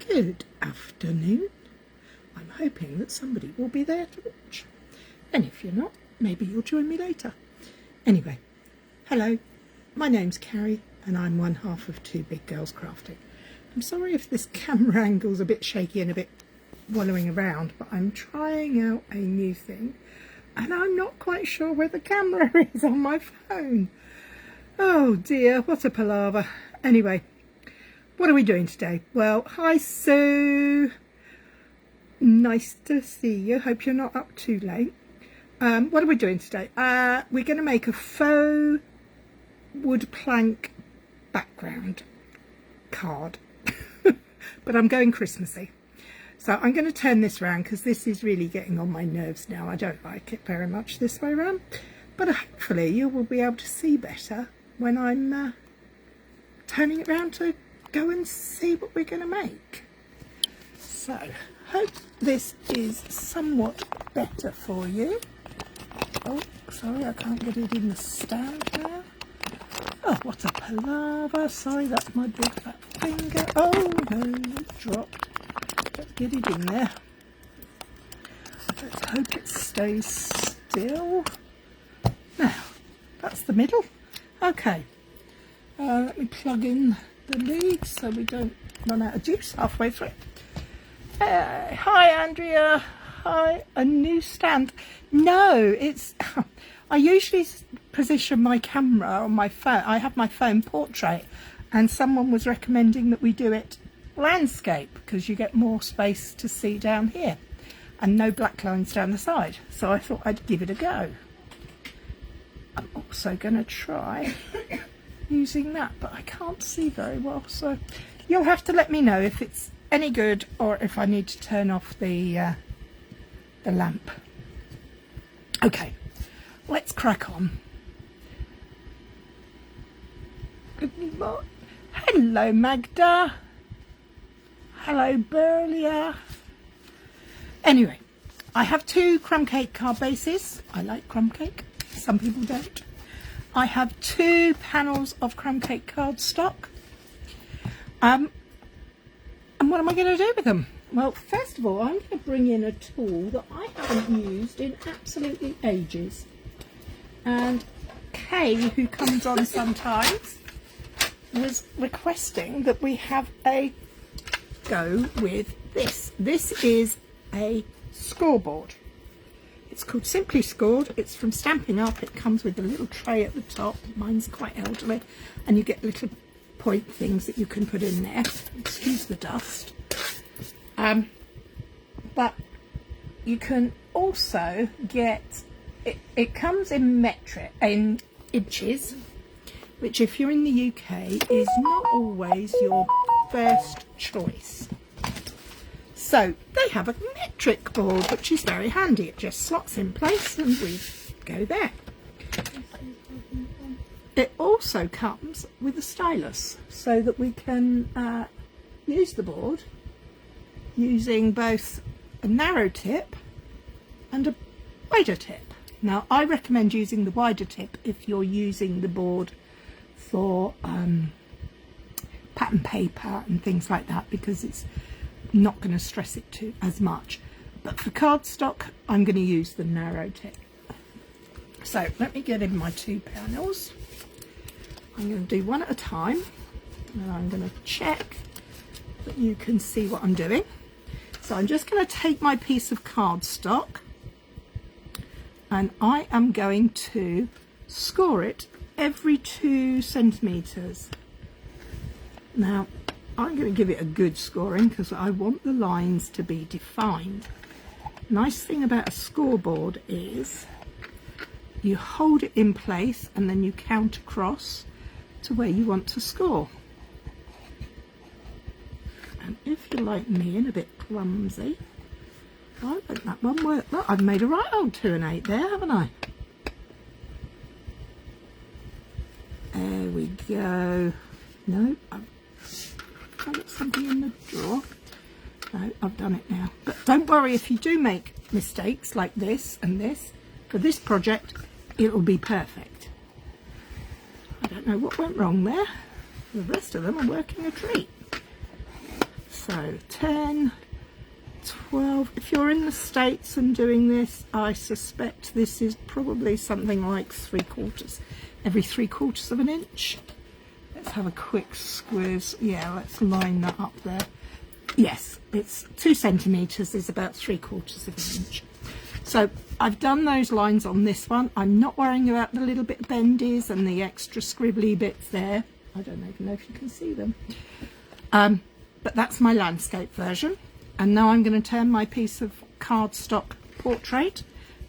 Good afternoon. I'm hoping that somebody will be there to watch. And if you're not, maybe you'll join me later. Anyway, hello, my name's Cary and I'm one half of Two Big Girls Crafting. I'm sorry if this camera angle's a bit shaky and a bit wallowing around, but I'm trying out a new thing and I'm not quite sure where the camera is on my phone. Oh dear, what a palaver. Anyway, what are we doing today? Well, hi Sue. Nice to see you. Hope you're not up too late. What are we doing today? We're going to make a faux wood plank background card. But I'm going Christmassy. So I'm going to turn this around because this is really getting on my nerves now. I don't like it very much this way around. But hopefully you will be able to see better when I'm turning it around to go and see what we're going to make. So, hope this is somewhat better for you. Oh, sorry, I can't get it in the stand now. Oh, what a palaver. Sorry, that's my big fat finger. Oh, no, it dropped. Let's get it in there. Let's hope it stays still. Now, that's the middle. Okay. Let me plug in the leads so we don't run out of juice halfway through. Hi Andrea. Hi. A new stand. No, it's I usually position my camera on my phone. I have my phone portrait and someone was recommending that we do it landscape because you get more space to see down here and no black lines down the side. So I thought I'd give it a go. I'm also going to try using that, but I can't see very well, so you'll have to let me know if it's any good or if I need to turn off the lamp. Okay, let's crack on. Good morning. Hello Magda. Hello Burlia. Anyway, I have two crumb cake card bases. I like crumb cake, some people don't. I have two panels of crumb cake cardstock. And what am I going to do with them? Well, first of all, I'm going to bring in a tool that I haven't used in absolutely ages. And Kay, who comes on sometimes, was requesting that we have a go with this. This is a scoreboard. It's called Simply Scored. It's from Stampin' Up. It comes with a little tray at the top. Mine's quite elderly. And you get little point things that you can put in there. Excuse the dust. But you can also get, it comes in in inches, which if you're in the UK is not always your first choice. So they have a metric board, which is very handy. It just slots in place and we go there. It also comes with a stylus so that we can use the board using both a narrow tip and a wider tip. Now I recommend using the wider tip if you're using the board for pattern paper and things like that, because it's not going to stress it too as much. But for cardstock I'm going to use the narrow tip. So let me get in my two panels. I'm going to do one at a time and I'm going to check that you can see what I'm doing. So I'm just going to take my piece of cardstock and I am going to score it every 2 centimeters. Now I'm going to give it a good scoring because I want the lines to be defined. Nice thing about a scoreboard is you hold it in place and then you count across to where you want to score. And if you're like me and a bit clumsy, I think that one worked. Look, I've made a right old 2 and 8 there, haven't I? There we go. No, I've got something in the drawer. No, I've done it now. But don't worry if you do make mistakes like this and this. For this project, it'll be perfect. I don't know what went wrong there. The rest of them are working a treat. So 10, 12. If you're in the States and doing this, I suspect this is probably something like every 3/4 of an inch. Let's have a quick squiz. Yeah, let's line that up there. Yes, it's 2 centimetres is about 3/4 of an inch. So I've done those lines on this one. I'm not worrying about the little bit bendies and the extra scribbly bits there. I don't even know if you can see them. But that's my landscape version. And now I'm going to turn my piece of cardstock portrait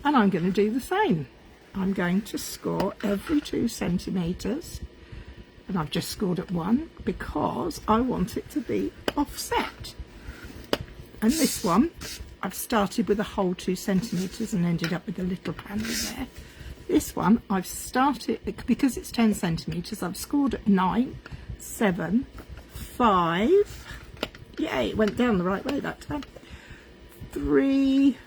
and I'm going to do the same. I'm going to score every 2 centimetres, and I've just scored at 1 because I want it to be offset. And this one, I've started with a whole 2 centimetres and ended up with a little panel there. This one, I've started, because it's 10 centimetres, I've scored at 9, 7, 5, yay, it went down the right way that time, 3,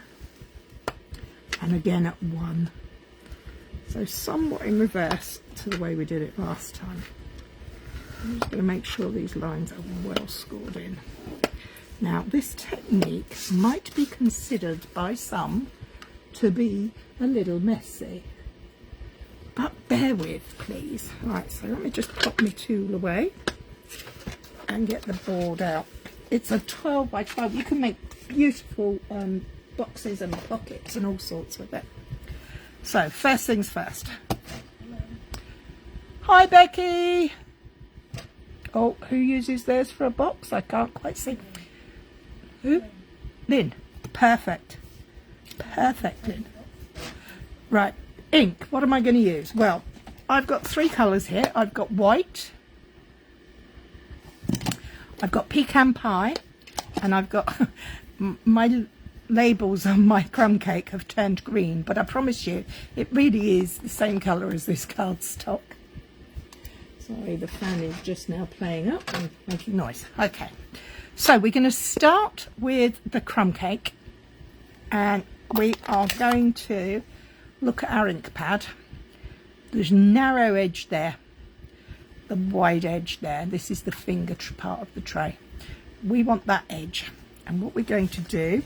and again at 1. So somewhat in reverse to the way we did it last time. I'm just going to make sure these lines are well scored in. Now this technique might be considered by some to be a little messy, but bear with please. Right, so let me just pop my tool away and get the board out. It's a 12 by 12. You can make beautiful boxes and pockets and all sorts with it. So first things first. Hi Becky. Oh, who uses theirs for a box? I can't quite see. Who? Lynn. Perfect. Perfect, Lynn. Right, ink. What am I going to use? Well, I've got 3 colours here. I've got white, I've got pecan pie, and I've got my labels on my crumb cake have turned green, but I promise you it really is the same colour as this cardstock. Sorry, the fan is just now playing up and making noise. Okay, so we're going to start with the crumb cake, and we are going to look at our ink pad. There's narrow edge there, the wide edge there. This is the finger part of the tray. We want that edge, and what we're going to do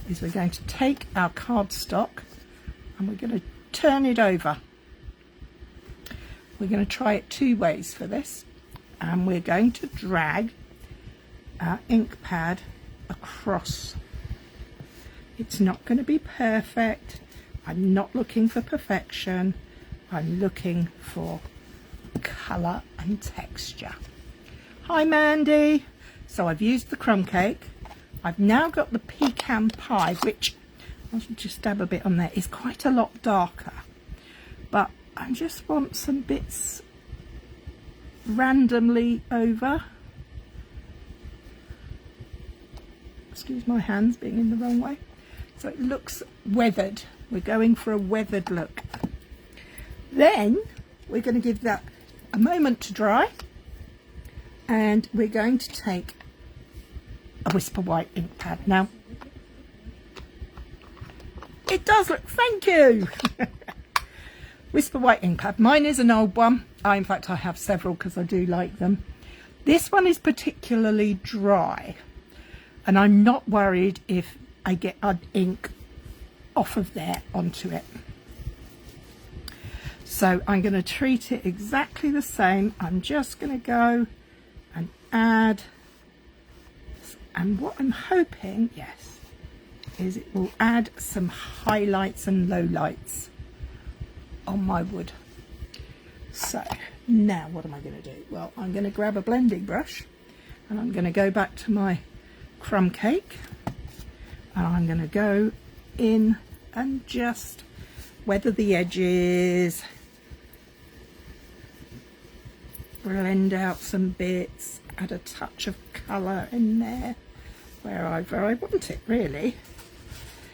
is we're going to take our cardstock and we're going to turn it over. We're going to try it 2 ways for this, and we're going to drag our ink pad across. It's not going to be perfect. I'm not looking for perfection. I'm looking for colour and texture. Hi Mandy. So I've used the crumb cake. I've now got the pecan pie, which I'll just dab a bit on there. Is quite a lot darker, but I just want some bits randomly over. Excuse my hands being in the wrong way. So it looks weathered. We're going for a weathered look. Then we're going to give that a moment to dry, and we're going to take a Whisper White ink pad. Now it does look, thank you. Whisper White ink pad. Mine is an old one. In fact I have several because I do like them. This one is particularly dry, and I'm not worried if I get ink off of there onto it. So I'm going to treat it exactly the same. I'm just going to go and add, and what I'm hoping, yes, is it will add some highlights and lowlights on my wood. So now what am I going to do? Well, I'm going to grab a blending brush and I'm going to go back to my crumb cake, and I'm going to go in and just weather the edges, blend out some bits, add a touch of colour in there where I want it really.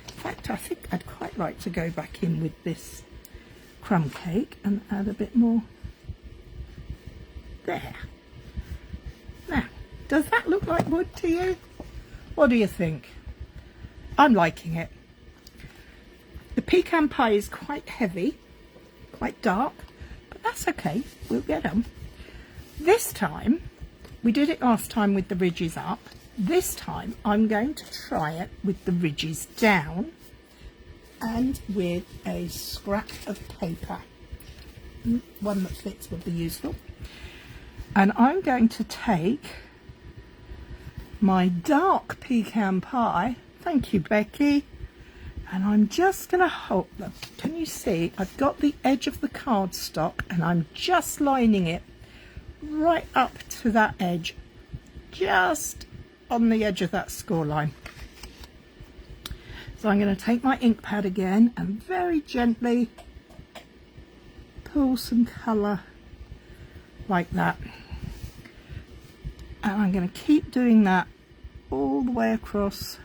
In fact, I think I'd quite like to go back in with this crumb cake and add a bit more there. Now, does that look like wood to you? What do you think? I'm liking it. The pecan pie is quite heavy, quite dark, but that's okay, we'll get them. This time, we did it last time with the ridges up, This time I'm going to try it with the ridges down and with a scrap of paper. One that fits would be useful. And I'm going to take my dark pecan pie, thank you Becky, and I'm just going to hold them. Can you see I've got the edge of the cardstock and I'm just lining it right up to that edge, just on the edge of that score line. So I'm going to take my ink pad again and very gently pull some colour like that, and I'm going to keep doing that all the way across,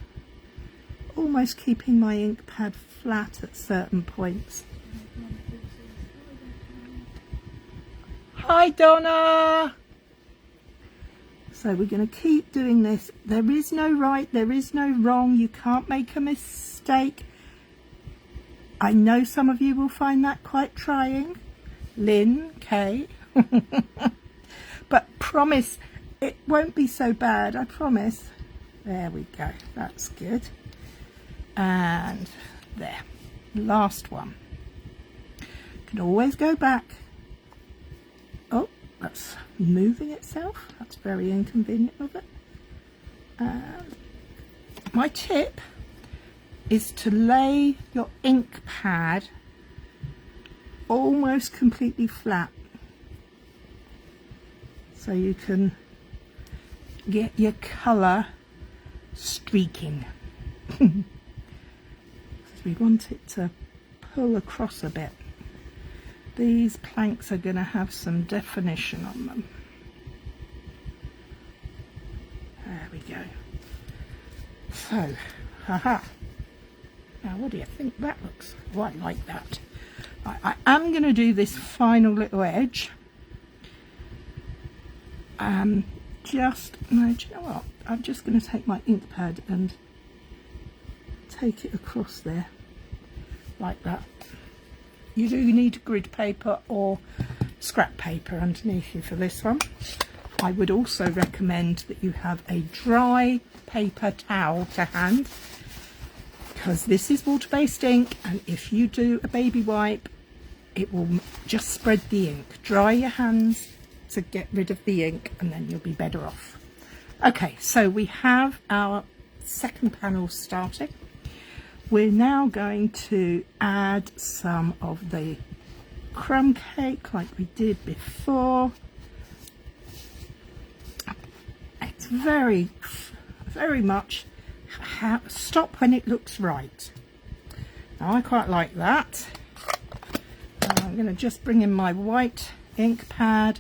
almost keeping my ink pad flat at certain points. Hi Donna! So we're going to keep doing this. There is no right, there is no wrong, you can't make a mistake. I know some of you will find that quite trying. Lynn, Kay. But promise, it won't be so bad, I promise. There we go, that's good. And there, last one. Can always go back. Oh, that's moving itself. That's very inconvenient of it. My tip is to lay your ink pad almost completely flat, so you can get your colour streaking. We want it to pull across a bit. These planks are going to have some definition on them. There we go. So, haha. Now what do you think that looks? Oh, I like that. I am going to do this final little edge. No, do you know what? I'm just going to take my ink pad and take it across there, like that. You do need grid paper or scrap paper underneath you for this one. I would also recommend that you have a dry paper towel to hand, because this is water-based ink, and if you do a baby wipe, it will just spread the ink. Dry your hands to get rid of the ink, and then you'll be better off. Okay, so we have our second panel starting. We're now going to add some of the crumb cake like we did before. It's very much stop when it looks right. Now I quite like that. I'm going to just bring in my white ink pad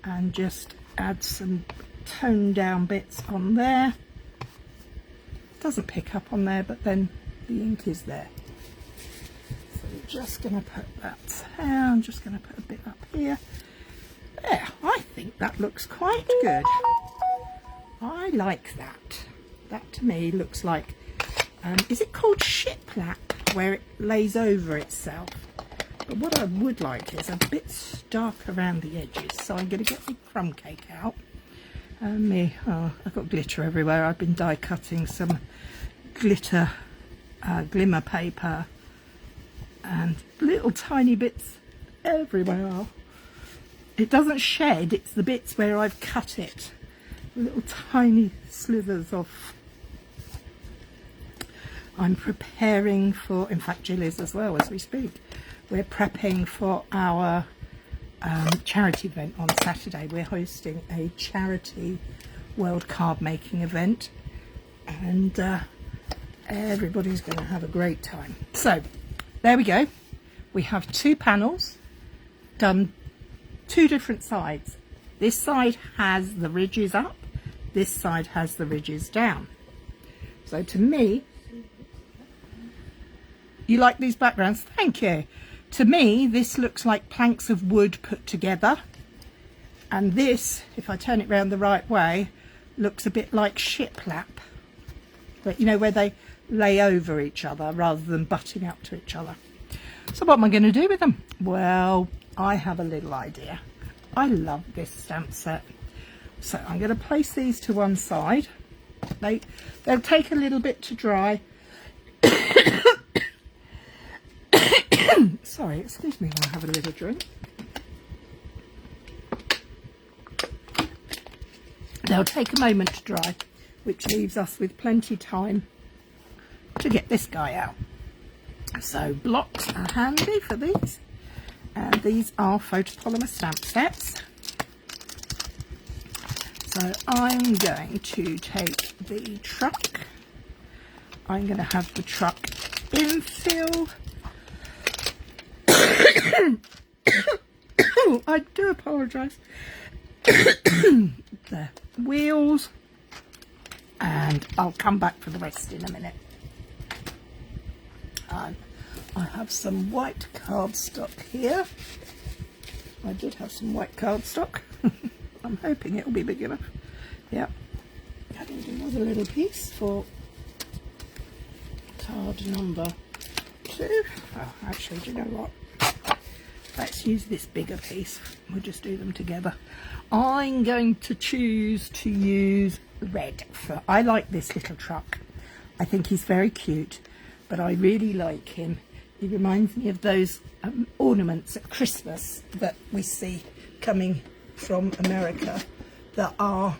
and just add some toned down bits on there. Doesn't pick up on there, but then the ink is there. So we're just going to put that down. I'm just going to put a bit up here. There, I think that looks quite good. I like that. That to me looks like, is it called shiplap, where it lays over itself? But what I would like is a bit stark around the edges. So I'm going to get the crumb cake out. I've got glitter everywhere. I've been die cutting some glitter glimmer paper and little tiny bits everywhere. It doesn't shed, it's the bits where I've cut it. Little tiny slivers of. I'm preparing for, in fact Jill is as well as we speak. We're prepping for our charity event on Saturday. We're hosting a charity world card making event, and everybody's going to have a great time. So there we go. We have two panels done, two different sides. This side has the ridges up, this side has the ridges down. So to me, you like these backgrounds? Thank you. To me, this looks like planks of wood put together, and this, if I turn it round the right way, looks a bit like shiplap, but you know, where they lay over each other rather than butting up to each other. So what am I going to do with them? Well, I have a little idea. I love this stamp set. So I'm going to place these to one side, They'll take a little bit to dry. Sorry, excuse me while I have a little drink. They'll take a moment to dry, which leaves us with plenty time to get this guy out. So blocks are handy for these, and these are photopolymer stamp sets. So I'm going to take the truck. I'm going to have the truck infill. I do apologise. The wheels, and I'll come back for the rest in a minute. I have some white cardstock here. I did have some white cardstock. I'm hoping it'll be big enough. Yep. I need another little piece for card number 2. Oh, actually, do you know what? Let's use this bigger piece. We'll just do them together. I'm going to choose to use red. I like this little truck. I think he's very cute, but I really like him. He reminds me of those ornaments at Christmas that we see coming from America that are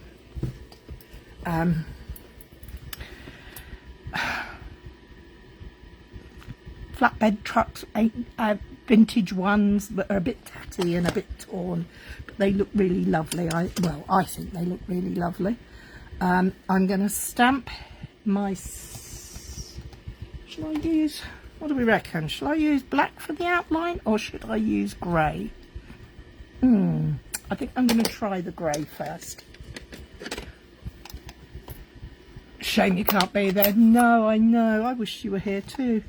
flatbed trucks, vintage ones that are a bit tatty and a bit torn, but they look really lovely. I think they look really lovely. I'm going to stamp my... Shall I use... What do we reckon? Shall I use black for the outline, or should I use grey? I think I'm going to try the grey first. Shame you can't be there. No, I know. I wish you were here too.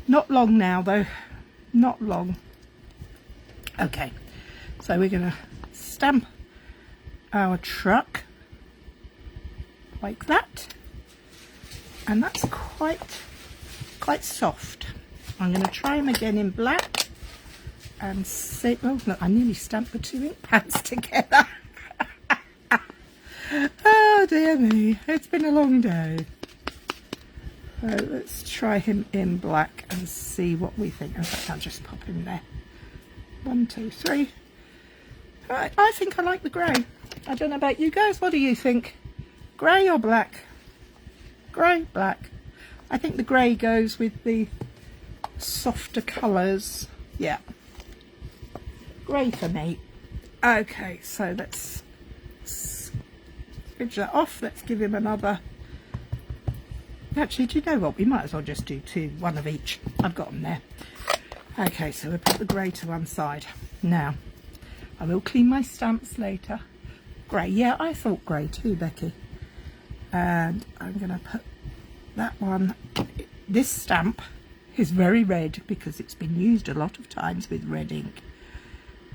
Not long now, though. Not long. Okay, so we're going to stamp our truck like that, and that's quite soft. I'm going to try him again in black and see. Oh look, I nearly stamped the 2 ink pads together. Oh dear me, it's been a long day. So let's try him in black and see what we think. In fact, I'll just pop him there. 1, 2, 3. I think I like the grey. I don't know about you guys. What do you think? Grey or black? Grey, black. I think the grey goes with the softer colours. Yeah. Grey for me. Okay, so let's switch that off. Let's give him another... Actually, do you know what? We might as well just do 2, 1 of each. I've got them there. Okay, so we'll put the grey to one side. Now, I will clean my stamps later. Grey, yeah, I thought grey too, Becky. And I'm going to put that one. This stamp is very red because it's been used a lot of times with red ink.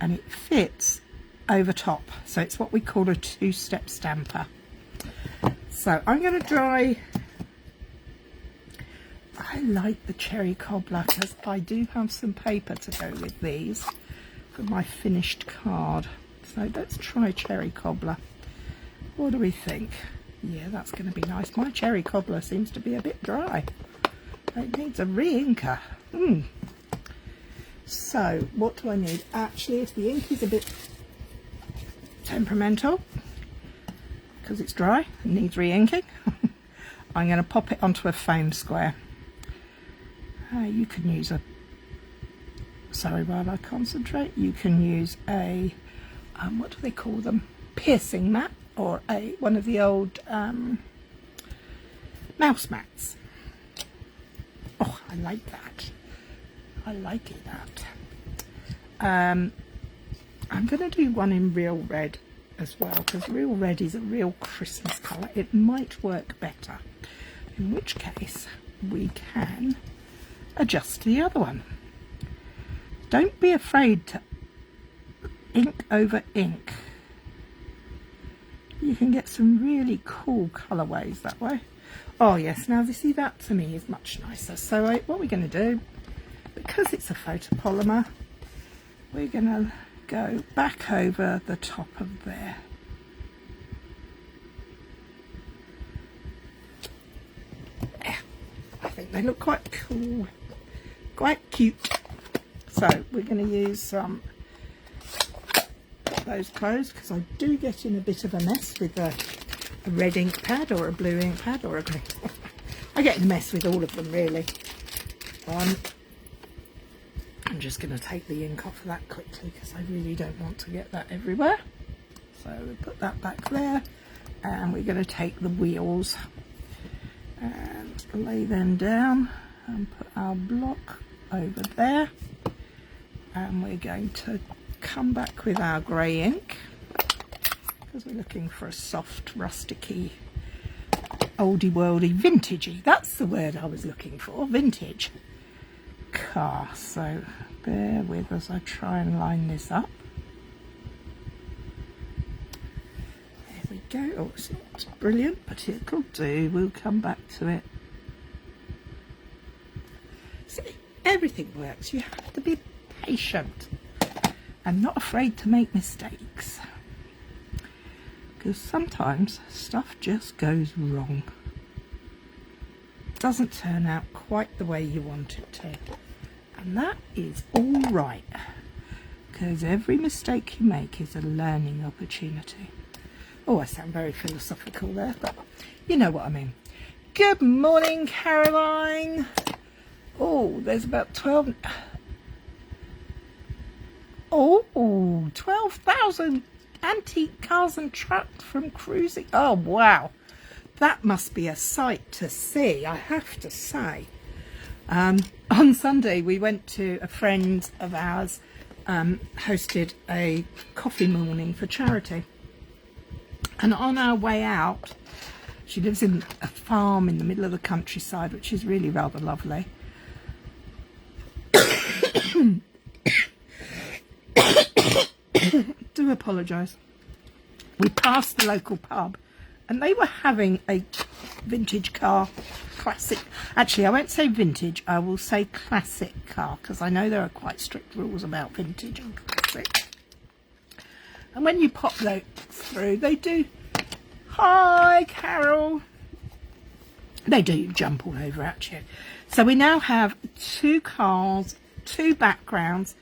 And it fits over top. So it's what we call a 2-step stamper. So I'm going to dry... I like the cherry cobbler because I do have some paper to go with these for my finished card. So let's try cherry cobbler. What do we think? Yeah, that's going to be nice. My cherry cobbler seems to be a bit dry. It needs a re-inker. So what do I need? Actually, if the ink is a bit temperamental because it's dry and needs re-inking, I'm going to pop it onto a foam square. You can use a, sorry while I concentrate, you can use a, what do they call them? Piercing mat, or one of the old mouse mats. Oh, I like that. I like it that. I'm going to do one in real red as well, because real red is a real Christmas colour. It might work better, in which case we can adjust the other one. Don't be afraid to ink over ink. You can get some really cool colourways that way. Oh yes, now you see, that to me is much nicer. So what we're going to do, because it's a photopolymer, we're going to go back over the top of there think they look quite cool, quite cute. So we're going to use some those clothes, because I do get in a bit of a mess with a red ink pad or a blue ink pad or a green. I get in a mess with all of them really. I'm just going to take the ink off of that quickly because I really don't want to get that everywhere. So we'll put that back there, and we're going to take the wheels and lay them down and put our block over there, and we're going to come back with our grey ink because we're looking for a soft, rusticy, oldie worldy, vintagey, that's the word I was looking for, vintage car. So bear with as I try and line this up. There we go. Oh, it's not brilliant, but it'll do. We'll come back to it. See, everything works. You have to be patient and not afraid to make mistakes, because sometimes stuff just goes wrong. It doesn't turn out quite the way you want it to, and that is all right, because every mistake you make is a learning opportunity. Oh, I sound very philosophical there, but you know what I mean. Good morning, Caroline. Oh, there's about 12. Oh, 12,000 antique cars and trucks from cruising. Oh, wow. That must be a sight to see, I have to say. On Sunday, we went to a friend of ours, hosted a coffee morning for charity. And on our way out, she lives in a farm in the middle of the countryside, which is really rather lovely. Do apologise. We passed the local pub and they were having a vintage car, classic. Actually, I won't say vintage, I will say classic car, because I know there are quite strict rules about vintage and classic. And when you pop those through, they do, hi Carol, they do jump all over at you. So we now have 2 cars, 2 backgrounds,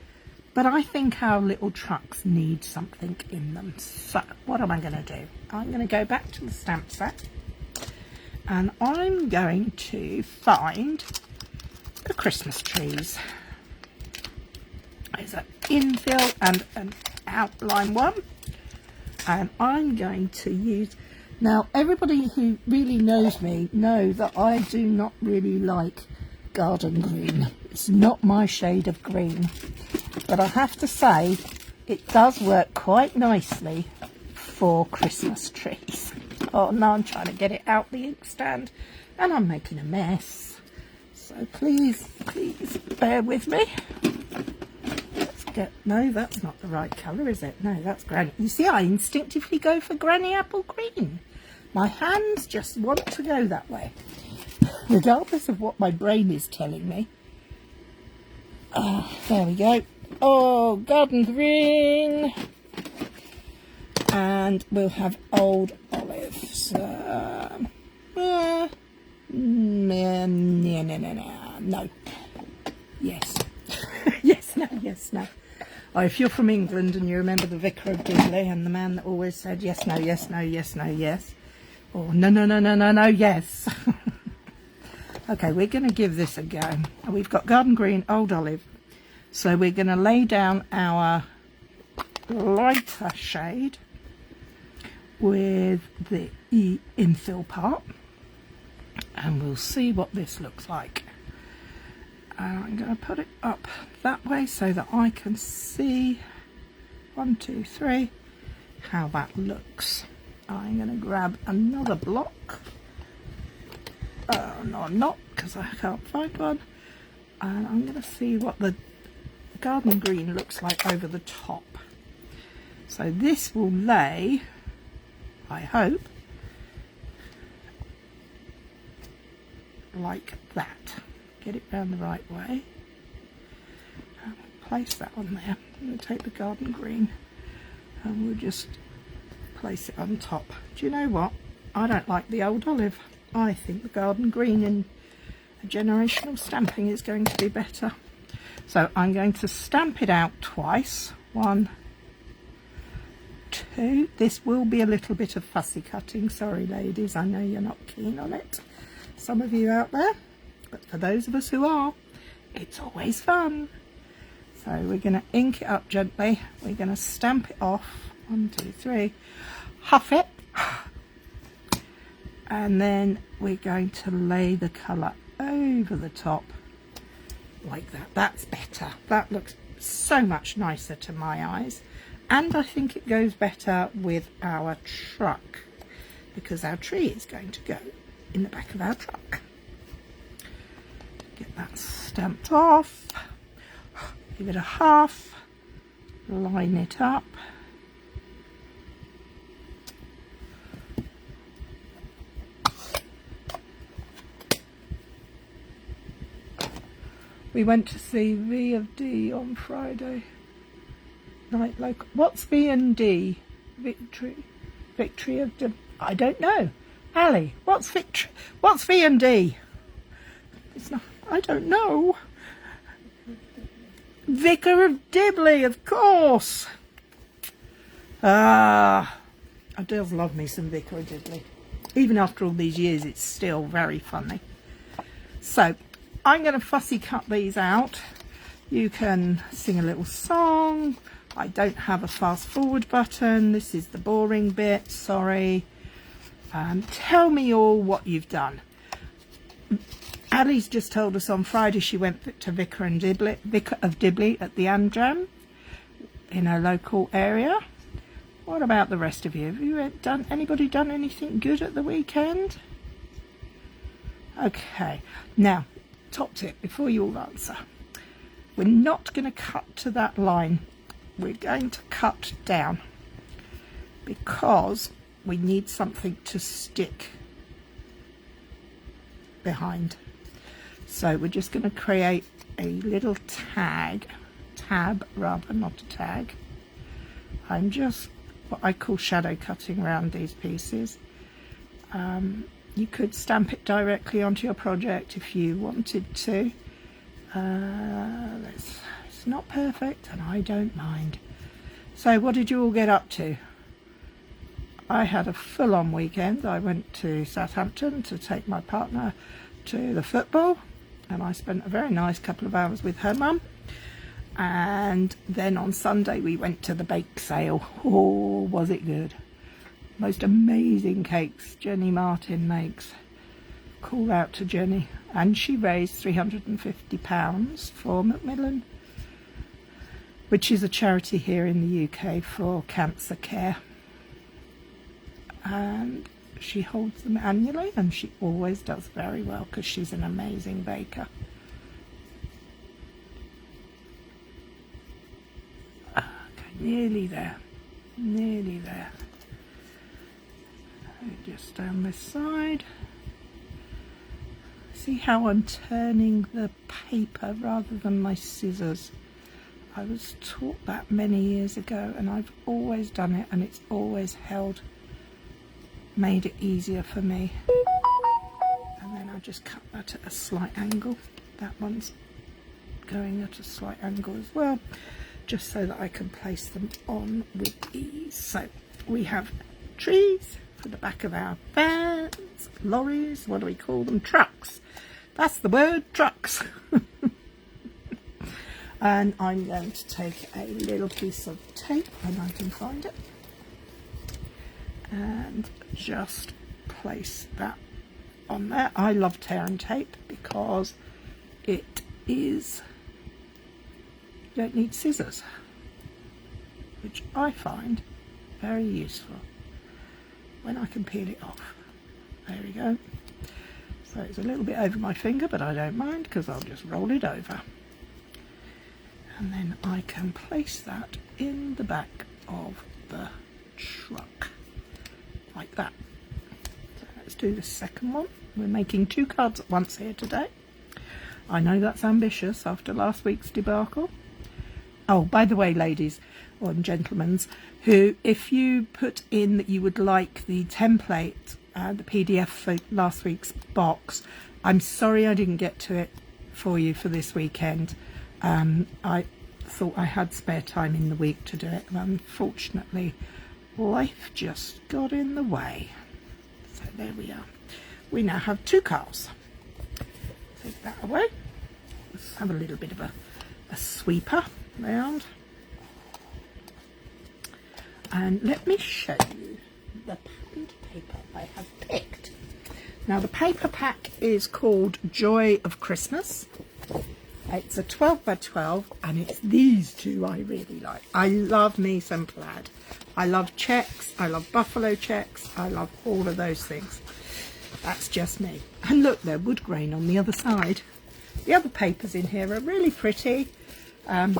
but I think our little trucks need something in them. So what am I going to do? I'm going to go back to the stamp set, and I'm going to find the Christmas trees. There's an infill and an outline one, and I'm going to use, now everybody who really knows me know that I do not really like garden green. It's not my shade of green, but I have to say it does work quite nicely for Christmas trees. Oh, now I'm trying to get it out the inkstand and I'm making a mess, so please bear with me. Let's get, no, that's not the right colour, is it? No, that's granny. You see, I instinctively go for granny apple green. My hands just want to go that way, regardless of what my brain is telling me. Oh, there we go. Oh, garden green. And we'll have old olives. No. Yes. Yes, no, yes, no. Oh, if you're from England and you remember the Vicar of Diddley and the man that always said yes, no, yes, no, yes, no, yes. Or no, no, no, no, no, no, yes. Okay, we're going to give this a go. We've got garden green, old olive. So we're going to lay down our lighter shade with the infill part, and we'll see what this looks like. I'm going to put it up that way so that I can see 1, 2, 3 how that looks. I'm going to grab another block. No, I'm not, because I can't find one. And I'm going to see what the garden green looks like over the top. So this will lay, I hope, like that. Get it round the right way. And we'll place that on there. I'm going to take the garden green and we'll just place it on top. Do you know what? I don't like the old olive. I think the garden green A generational stamping is going to be better. So I'm going to stamp it out twice. 1, 2. This will be a little bit of fussy cutting. Sorry, ladies, I know you're not keen on it. Some of you out there. But for those of us who are, it's always fun. So we're going to ink it up gently. We're going to stamp it off. 1, 2, 3. Huff it. And then we're going to lay the colour over the top like that. That's better. That looks so much nicer to my eyes. And I think it goes better with our truck, because our tree is going to go in the back of our truck. Get that stamped off. Give it a half. Line it up. We went to see V of D on Friday night. Local. What's V and D? Victory of D. I don't know. Ali, what's victory? What's V and D? It's not. I don't know. Vicar of Dibley, of course. Ah, I do love me some Vicar of Dibley. Even after all these years, it's still very funny. So I'm going to fussy cut these out. You can sing a little song. I don't have a fast forward button. This is the boring bit, sorry. Tell me all what you've done. Ali's just told us on Friday she went to Vicar of Dibley at the Andram in her local area. What about the rest of you? Have you anybody done anything good at the weekend? Okay, now top tip before you all answer. We're not going to cut to that line. We're going to cut down because we need something to stick behind. So we're just going to create a little tab rather, not a tag. I'm just what I call shadow cutting around these pieces. You could stamp it directly onto your project if you wanted to. It's not perfect and I don't mind. So what did you all get up to? I had a full-on weekend. I went to Southampton to take my partner to the football, and I spent a very nice couple of hours with her mum. And then on Sunday we went to the bake sale. Oh, was it good. Most amazing cakes Jenny Martin makes. Call out to Jenny. And she raised £350 for Macmillan, which is a charity here in the UK for cancer care. And she holds them annually, and she always does very well because she's an amazing baker. Okay, nearly there. Nearly there. Just down this side. See how I'm turning the paper rather than my scissors? I was taught that many years ago and I've always done it, and it's always made it easier for me. And then I just cut that at a slight angle. That one's going at a slight angle as well, just so that I can place them on with ease. So we have trees for the back of our vans, lorries, what do we call them? Trucks. That's the word, trucks. And I'm going to take a little piece of tape, and I can find it, and just place that on there. I love tear and tape because you don't need scissors, which I find very useful when I can peel it off. There we go. So it's a little bit over my finger, but I don't mind because I'll just roll it over. And then I can place that in the back of the truck, like that. So let's do the second one. We're making 2 cards at once here today. I know that's ambitious after last week's debacle. Oh, by the way, ladies or gentlemen, who, if you put in that you would like the template the PDF for last week's box. I'm sorry I didn't get to it for you for this weekend. I thought I had spare time in the week to do it, and unfortunately life just got in the way. So there we are. We now have 2 cars. Take that away. Let's have a little bit of a sweeper round. And let me show you the patterned paper I have picked. Now the paper pack is called Joy of Christmas. It's a 12 by 12 and it's these two I really like. I love me some plaid. I love checks, I love buffalo checks, I love all of those things. That's just me. And look, they're wood grain on the other side. The other papers in here are really pretty. I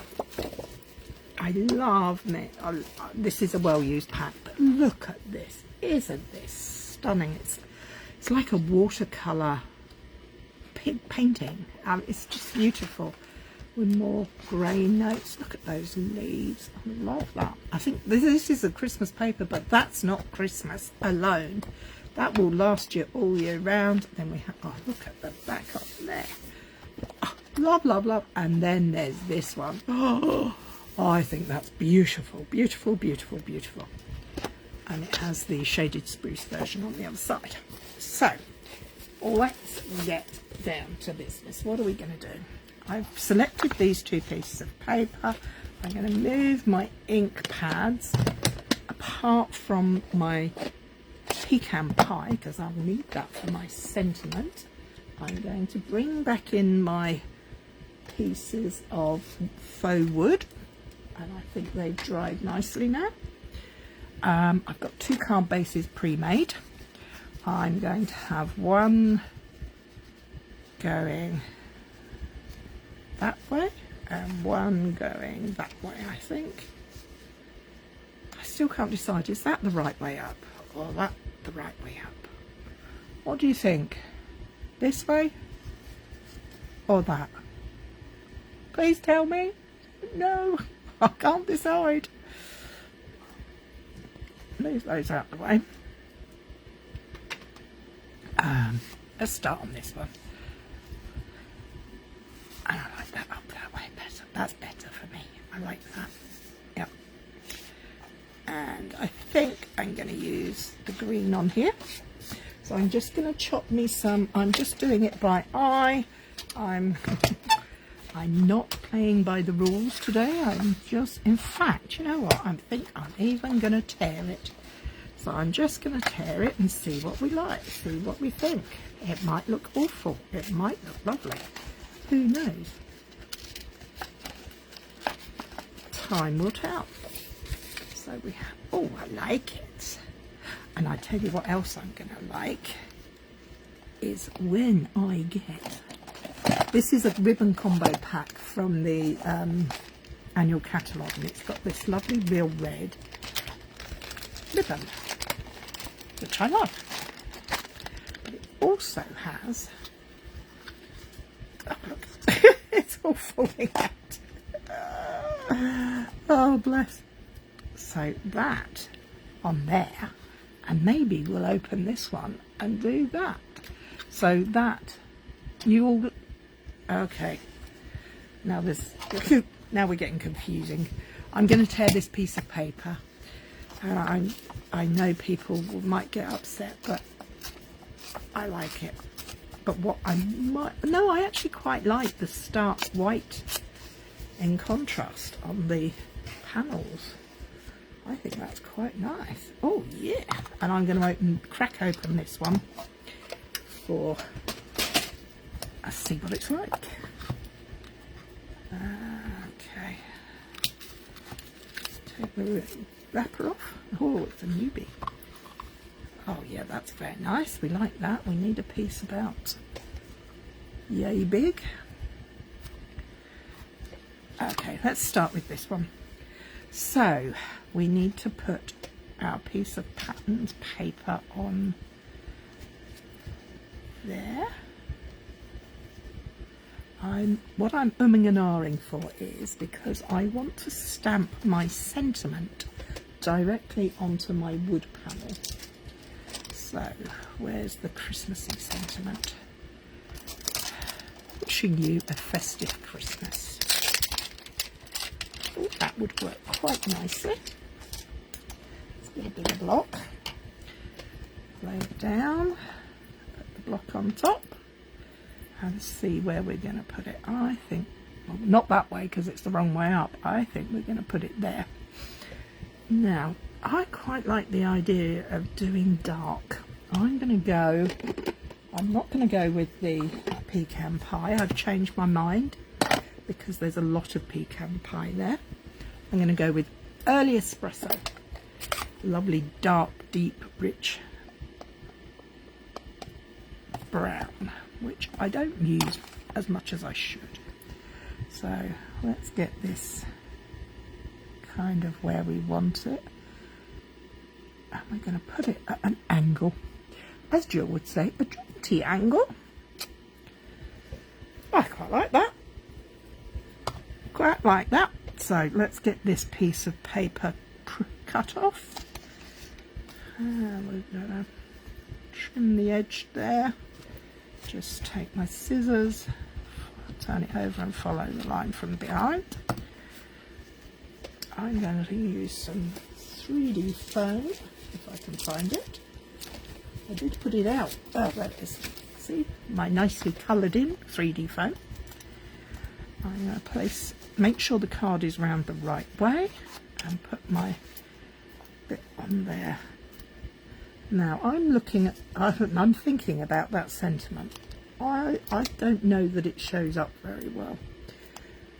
love it. This is a well-used pack, but look at this. Isn't this stunning? It's like a watercolour painting. It's just beautiful with more grain notes. Look at those leaves. I love that. I think this is a Christmas paper, but that's not Christmas alone. That will last you all year round. Then we have, oh, look at the back up there. Oh, love, love, love. And then there's this one. Oh, I think that's beautiful, beautiful, beautiful, beautiful. And it has the shaded spruce version on the other side. So let's get down to business. What are we going to do? I've selected these 2 pieces of paper. I'm going to move my ink pads apart from my pecan pie because I'll need that for my sentiment. I'm going to bring back in my pieces of faux wood, and I think they've dried nicely now. I've got 2 card bases pre-made. I'm going to have one going that way and one going that way, I think. I still can't decide, is that the right way up or that the right way up? What do you think? This way or that? Please tell me. No, I can't decide. Move those out of the way. Let's start on this one. And I like that up that way better. That's better for me. I like that. Yep. And I think I'm going to use the green on here. So I'm just going to chop me some. I'm just doing it by eye. I'm not playing by the rules today. I'm just, in fact, you know what? I think I'm even going to tear it. So I'm just going to tear it and see what we like, see what we think. It might look awful. It might look lovely. Who knows? Time will tell. So we have, oh, I like it. And I tell you what else I'm going to like is when I get, this is a ribbon combo pack from the annual catalogue, and it's got this lovely real red ribbon, which I love. But it also has, oh look, it's all falling out. Oh bless. So that on there, and maybe we'll open this one and do that. So that you all, okay. Now there's, now we're getting confusing. I'm going to tear this piece of paper, and I know people might get upset, but I like it. But what I might, no, I actually quite like the stark white in contrast on the panels. I think that's quite nice. Oh yeah, and I'm going to crack open this one for, let's see what it's like. Okay, take the wrapper off. Oh, it's a newbie. Oh yeah, that's very nice. We like that. We need a piece about yay big. Okay, let's start with this one. So we need to put our piece of patterned paper on there. What I'm umming and ahhing for is because I want to stamp my sentiment directly onto my wood panel. So, where's the Christmassy sentiment? Wishing you a festive Christmas. Thought that would work quite nicely. Let's get a bigger block. Lay it down. Put the block on top. And see where we're going to put it. I think, well, not that way because it's the wrong way up. I think we're going to put it there. Now, I quite like the idea of doing dark. I'm not going to go with the pecan pie. I've changed my mind because there's a lot of pecan pie there. I'm going to go with early espresso. Lovely, dark, deep, rich brown, which I don't use as much as I should. So let's get this kind of where we want it. And we're going to put it at an angle, as Jill would say, a jaunty angle. I quite like that. Quite like that. So let's get this piece of paper cut off. And we're going to trim the edge there. Just take my scissors, turn it over and follow the line from behind. I'm going to use some 3D foam, if I can find it. I did put it out. Oh, there it is. See, my nicely coloured in 3D foam. I'm going to make sure the card is round the right way and put my bit on there. Now I'm thinking about that sentiment. I don't know that it shows up very well.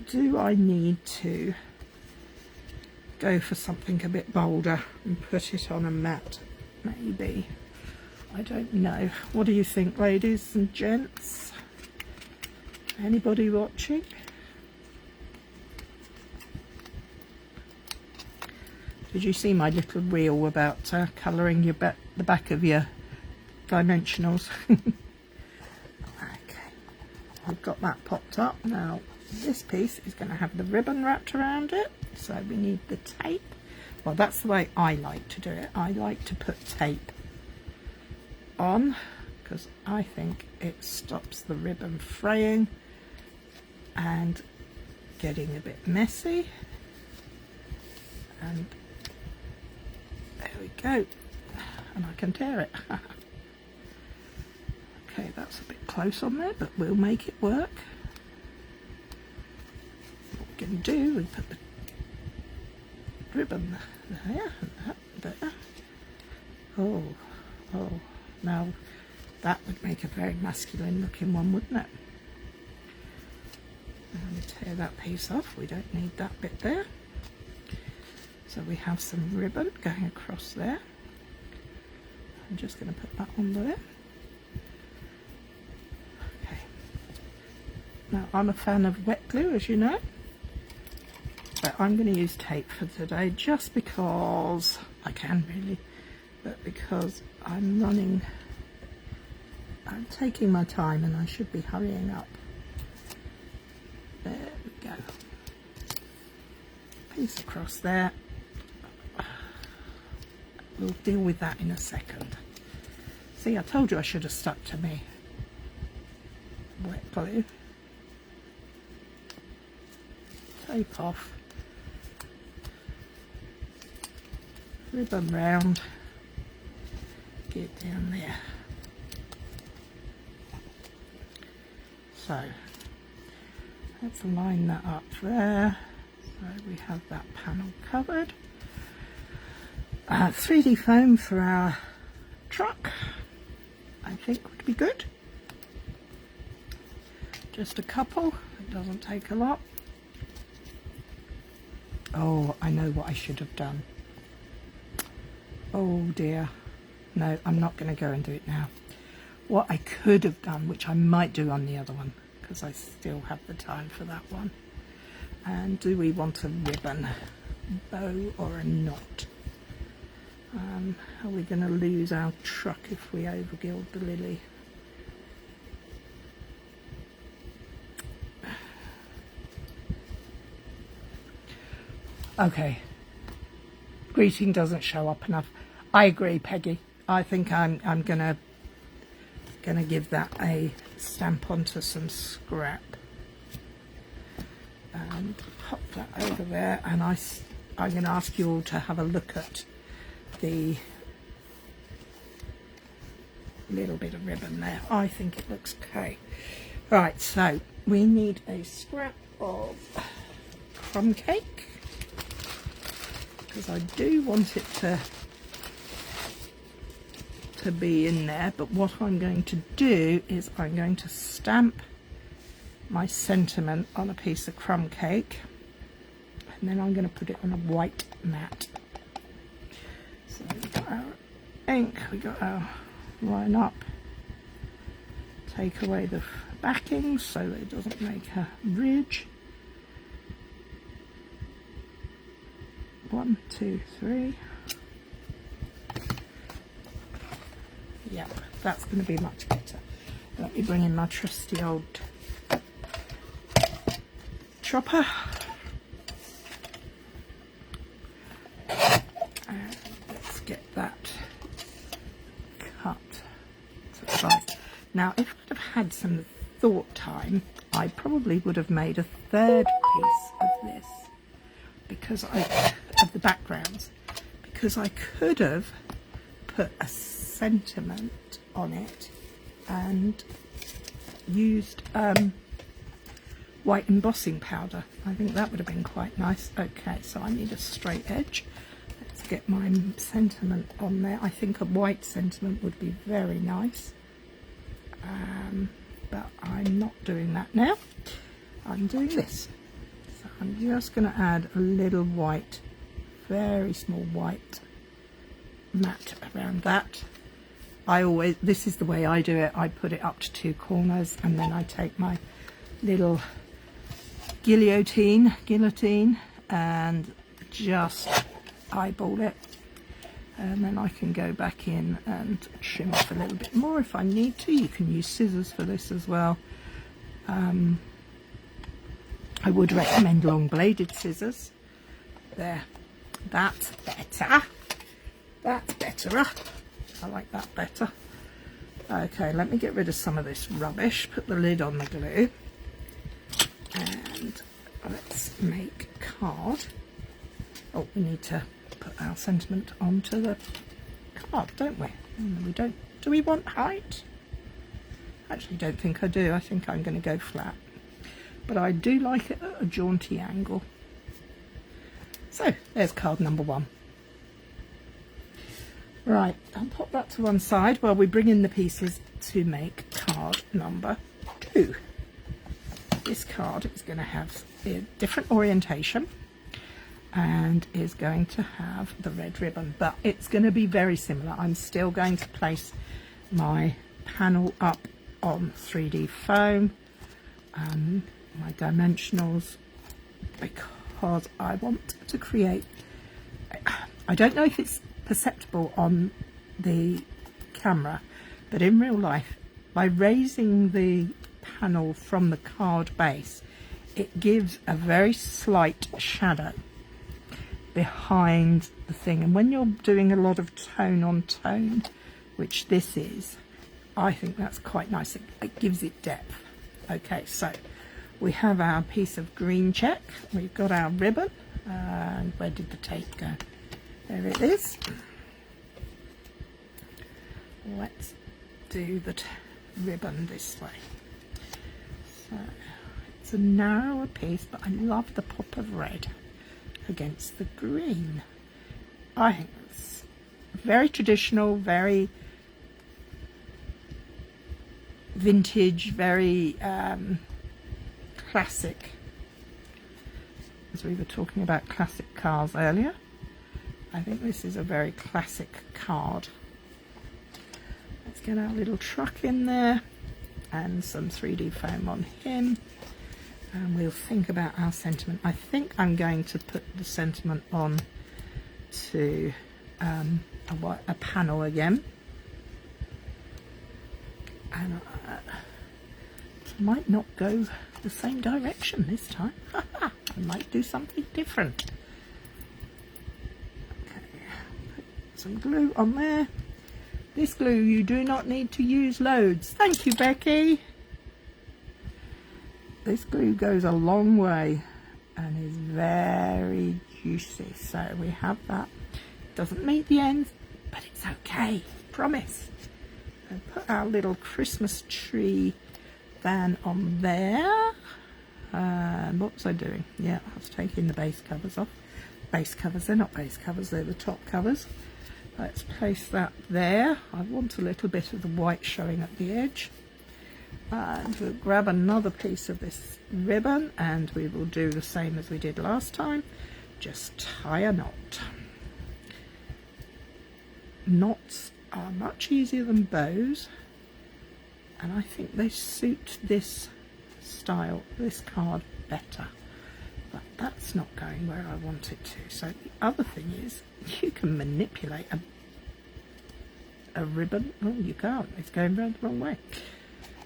Do I need to go for something a bit bolder and put it on a mat? Maybe. I don't know. What do you think, ladies and gents? Anybody watching? Did you see my little reel about colouring the back of your dimensionals? Okay, I've got that popped up. Now this piece is going to have the ribbon wrapped around it, so we need the tape. Well, that's the way I like to do it. I like to put tape on because I think it stops the ribbon fraying and getting a bit messy. And there we go, and I can tear it. Okay, that's a bit close on there, but we'll make it work. What we can do, we put the ribbon there and that there. Oh, now that would make a very masculine looking one, wouldn't it? I'm going to tear that piece off. We don't need that bit there. So we have some ribbon going across there. I'm just going to put that on there. Okay. Now I'm a fan of wet glue, as you know, but I'm going to use tape for today just because I can, really, but because I'm taking my time and I should be hurrying up. There we go. Piece across there. We'll deal with that in a second. See, I told you I should have stuck to me wet glue. Tape off. Ribbon round. Get down there. So let's line that up there. So we have that panel covered. 3D foam for our truck, I think would be good. Just a couple, it doesn't take a lot. Oh, I know what I should have done. Oh dear. No, I'm not going to go and do it now. What I could have done, which I might do on the other one, because I still have the time for that one. And do we want a ribbon, bow or a knot? Are we going to lose our truck if we overgild the lily? Okay. Greeting doesn't show up enough. I agree, Peggy. I think I'm gonna give that a stamp onto some scrap and pop that over there. And I'm going to ask you all to have a look at the little bit of ribbon there. I think it looks okay. Right, so we need a scrap of crumb cake, because I do want it to be in there. But what I'm going to do is I'm going to stamp my sentiment on a piece of crumb cake, and then I'm going to put it on a white mat. So we've got our ink, we got our line up, take away the backing so that it doesn't make a ridge. 1, 2, 3. Yep, that's going to be much better. Let me bring in my trusty old chopper. And let's get that cut to size. Now, if I'd have had some thought time, I probably would have made a third piece of this, because of the backgrounds, because I could have put a sentiment on it and used white embossing powder. I think that would have been quite nice. Okay, so I need a straight edge. Let's get my sentiment on there. I think a white sentiment would be very nice, but I'm not doing that now. I'm doing this. So I'm just going to add a little white, very small white mat around that. This is the way I do it. I put it up to 2 corners, and then I take my little guillotine and just eyeball it, and then I can go back in and trim off a little bit more if I need to. You can use scissors for this as well. I would recommend long bladed scissors. There, that's better. That's better. I like that better. Okay, let me get rid of some of this rubbish, put the lid on the glue, and let's make a card. Oh, we need to put our sentiment onto the card, don't we? We don't. Do we want height? Actually, don't think I do. I think I'm going to go flat. But I do like it at a jaunty angle. So, there's card number 1. Right, I'll pop that to one side while we bring in the pieces to make card number 2. This card is going to have a different orientation and is going to have the red ribbon, but it's going to be very similar. I'm still going to place my panel up on 3D foam, my dimensionals, because I want to create, I don't know if it's perceptible on the camera, but in real life, by raising the panel from the card base, it gives a very slight shadow behind the thing, and when you're doing a lot of tone on tone, which this is, I think that's quite nice. It gives it depth. Okay, so we have our piece of green check, we've got our ribbon, and where did the tape go? There it is. Let's do the ribbon this way. So it's a narrower piece, but I love the pop of red against the green. I think it's very traditional, very vintage, very classic, as we were talking about classic cars earlier. I think this is a very classic card. Let's get our little truck in there and some 3D foam on him, and we'll think about our sentiment. I think I'm going to put the sentiment on to a panel again, and I might not go the same direction this time. I might do something different. Okay, put some glue on there, This glue you do not need to use loads. Thank you, Becky. This glue goes a long way and is very juicy. So we have that. Doesn't meet the ends, but it's okay. Promise. And put our little Christmas tree van on there. And what was I doing? Yeah, I was taking the base covers off. Base covers, they're not base covers, they're the top covers. Let's place that there. I want a little bit of the white showing at the edge. And we'll grab another piece of this ribbon and we will do the same as we did last time. Just tie a knot. Knots are much easier than bows, and I think they suit this style, this card better. But that's not going where I want it to. So the other thing is, you can manipulate a ribbon. Oh, you can't. It's going round the wrong way.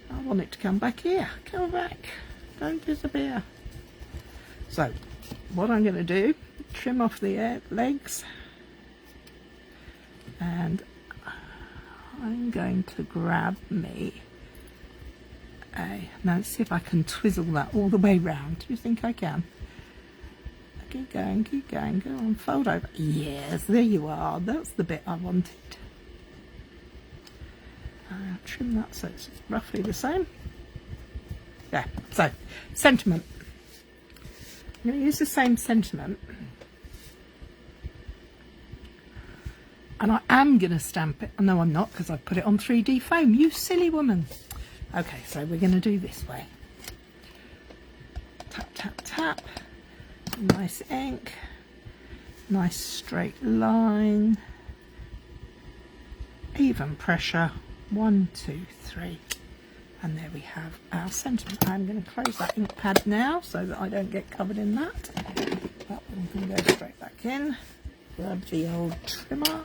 I want it to come back here. Come back. Don't disappear. So what I'm going to do, trim off the legs, and I'm going to grab me now let's see if I can twizzle that all the way round. Do you think I can? Keep going, go on, fold over. Yes, there you are. That's the bit I wanted. Trim that so it's roughly the same. Yeah, so sentiment. I'm going to use the same sentiment. And I am going to stamp it. No, I'm not, because I've put it on 3D foam. You silly woman. Okay, so we're going to do this way. Tap, tap, tap. Nice ink. Nice straight line. Even pressure. 1, 2, 3. And there we have our sentiment. I'm going to close that ink pad now so that I don't get covered in that. That one can go straight back in. Grab the old trimmer.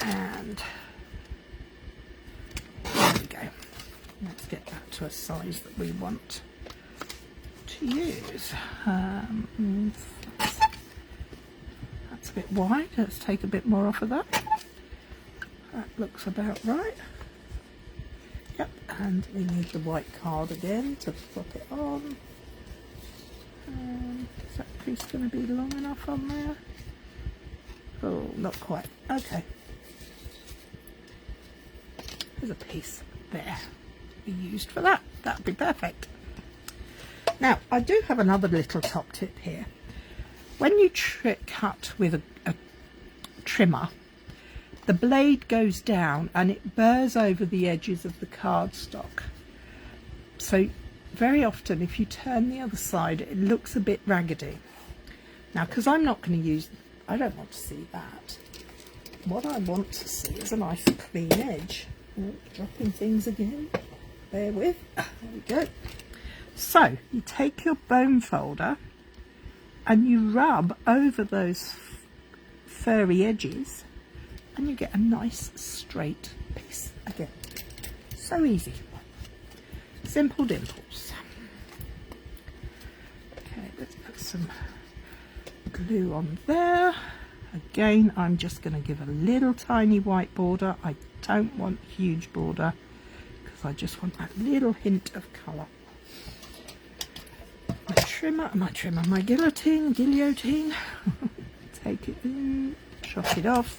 And there we go. Let's get that to a size that we want to use. That's a bit wide. Let's take a bit more off of that. That looks about right. Yep, and we need the white card again to flip it on. Is that piece going to be long enough on there? Oh, not quite. Okay. There's a piece there we used for that. That would be perfect. Now, I do have another little top tip here. When you cut with a trimmer, the blade goes down and it burrs over the edges of the cardstock. So very often if you turn the other side, it looks a bit raggedy. Now, because I'm not going to use, I don't want to see that. What I want to see is a nice clean edge. Oh, dropping things again. Bear with. There we go. So you take your bone folder and you rub over those furry edges and you get a nice straight piece again. So easy. Simple dimples. Okay, let's put some glue on there. Again, I'm just going to give a little tiny white border. I don't want huge border because I just want that little hint of colour. My guillotine. Take it in, chop it off.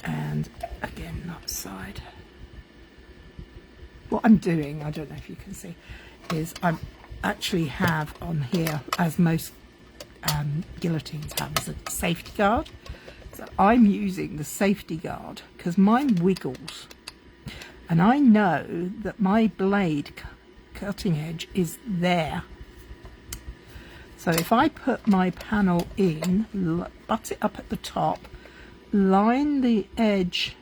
And again, that side. What I'm doing, I don't know if you can see, is I actually have on here, as most guillotines have, as a safety guard. So I'm using the safety guard because mine wiggles. And I know that my blade cutting edge is there. So if I put my panel in, butt it up at the top, line the edge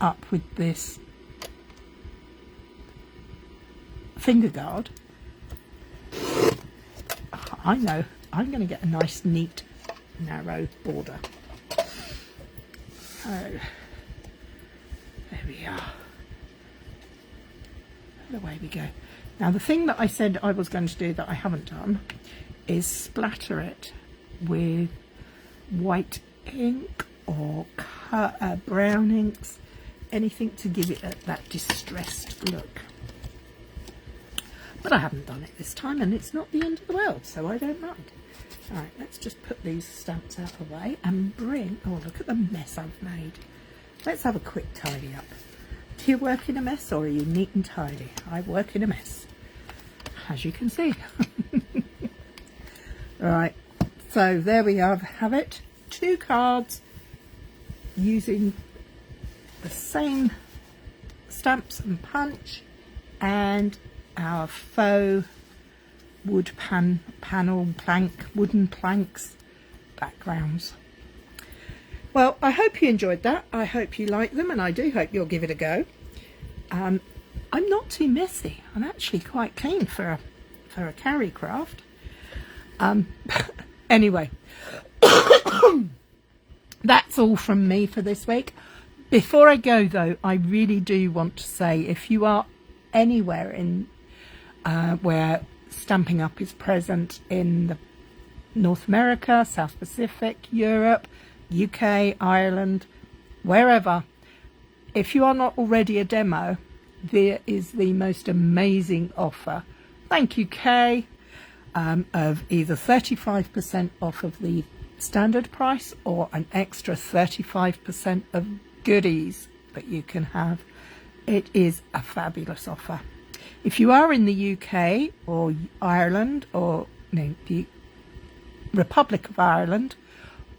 up with this finger guard, I know I'm going to get a nice neat narrow border. So there we are. And away we go. Now the thing that I said I was going to do that I haven't done is splatter it with white ink or brown inks, anything to give it that distressed look. But I haven't done it this time, and it's not the end of the world, so I don't mind. All right, let's just put these stamps out of the way and bring, oh, look at the mess I've made. Let's have a quick tidy up. Do you work in a mess, or are you neat and tidy? I work in a mess, as you can see. Right, so there we have it. 2 cards using the same stamps and punch, and our faux wood wooden planks backgrounds. Well, I hope you enjoyed that. I hope you like them, and I do hope you'll give it a go. I'm not too messy. I'm actually quite clean for a Cary craft. Anyway, that's all from me for this week. Before I go, though, I really do want to say, if you are anywhere in where Stampin' Up is present in the North America, South Pacific, Europe, UK, Ireland, wherever, if you are not already a demo, there is the most amazing offer, thank you Cary, of either 35% off of the standard price or an extra 35% of goodies that you can have. It is a fabulous offer. If you are in the UK or Ireland, or no, the Republic of Ireland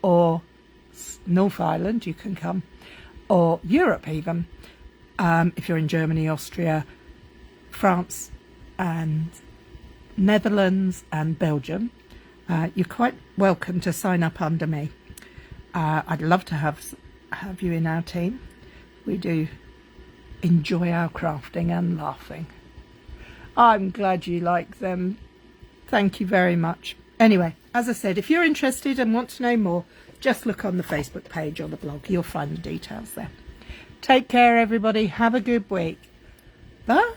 or North Ireland, you can come, or Europe even, if you're in Germany, Austria, France and Netherlands and Belgium, you're quite welcome to sign up under me. I'd love to have you in our team. We do enjoy our crafting and laughing. I'm glad you like them. Thank you very much. Anyway, as I said, if you're interested and want to know more, just look on the Facebook page or the blog. You'll find the details there. Take care, everybody. Have a good week. Bye.